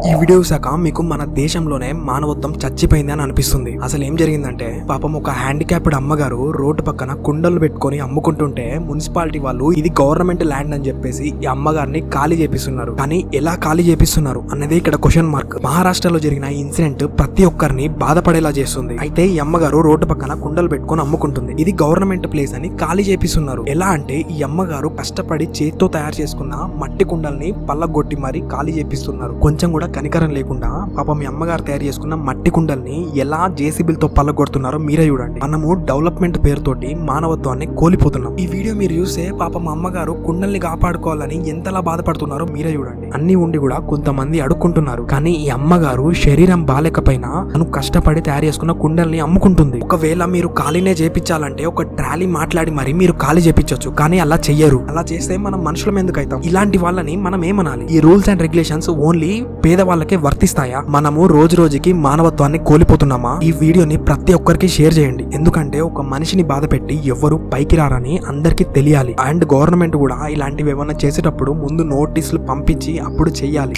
ఈ వీడియో శాఖ మీకు మన దేశంలోనే మానవత్వం చచ్చిపోయింది అని అనిపిస్తుంది. అసలు ఏం జరిగిందంటే పాపం ఒక హ్యాండిక్యాప్డ్ అమ్మగారు రోడ్డు పక్కన కుండలు పెట్టుకొని అమ్ముకుంటుంటే మున్సిపాలిటీ వాళ్ళు ఇది గవర్నమెంట్ ల్యాండ్ అని చెప్పేసి ఈ అమ్మగారిని ఖాళీ చేపిస్తున్నారు. కానీ ఎలా ఖాళీ చేపిస్తున్నారు అన్నది ఇక్కడ క్వశ్చన్ మార్క్. మహారాష్ట్రలో జరిగిన ఈ ఇన్సిడెంట్ ప్రతి ఒక్కరిని బాధపడేలా చేస్తుంది. అయితే ఈ అమ్మగారు రోడ్డు పక్కన కుండలు పెట్టుకొని అమ్ముకుంటుంది. ఇది గవర్నమెంట్ ప్లేస్ అని ఖాళీ చేపిస్తున్నారు. ఎలా అంటే ఈ అమ్మగారు కష్టపడి చేతితో తయారు చేసుకున్న మట్టి కుండల్ని పల్లగొట్టి మరి ఖాళీ చేపిస్తున్నారు. కొంచెం కూడా కనికరం లేకుండా పాపం మీ అమ్మగారు తయారు చేసుకున్న మట్టి కుండల్ని ఎలా జేసీబీలతో పల్లగొడుతున్నారో మీరే చూడండి. మనము డెవలప్మెంట్ పేరుతోటి మానవత్వాన్ని కోల్పోతున్నాం. ఈ వీడియో మీరు చూస్తే పాపం అమ్మగారు కుండల్ని కాపాడుకోవాలని ఎంతలా బాధపడుతున్నారో మీరే చూడండి. అన్ని ఉండి కూడా కొంతమంది అడుక్కుంటున్నారు. కానీ ఈ అమ్మగారు శరీరం బాలేకపోయినా తను కష్టపడి తయారు చేసుకున్న కుండల్ని అమ్ముకుంటుంది. ఒకవేళ మీరు ఖాళీనే చేపించాలంటే ఒక ట్రాలీ మాట్లాడి మరి మీరు ఖాళీ చేపించొచ్చు. కానీ అలా చెయ్యరు. అలా చేస్తే మనం మనుషులం ఎందుకు అవుతాం? ఇలాంటి వాళ్ళని మనం ఏమనాలి? ఈ రూల్స్ అండ్ రెగ్యులేషన్స్ ఓన్లీ పేదవాళ్ళకే వర్తిస్తాయా? మనము రోజు రోజుకి మానవత్వాన్ని కోల్పోతున్నామా? ఈ వీడియోని ప్రతి ఒక్కరికి షేర్ చేయండి. ఎందుకంటే ఒక మనిషిని బాధ పెట్టి ఎవ్వరు పైకి రారని అందరికి తెలియాలి. అండ్ గవర్నమెంట్ కూడా ఇలాంటివి ఏమైనా చేసేటప్పుడు ముందు నోటీసులు పంపించి అప్పుడు చెయ్యాలి.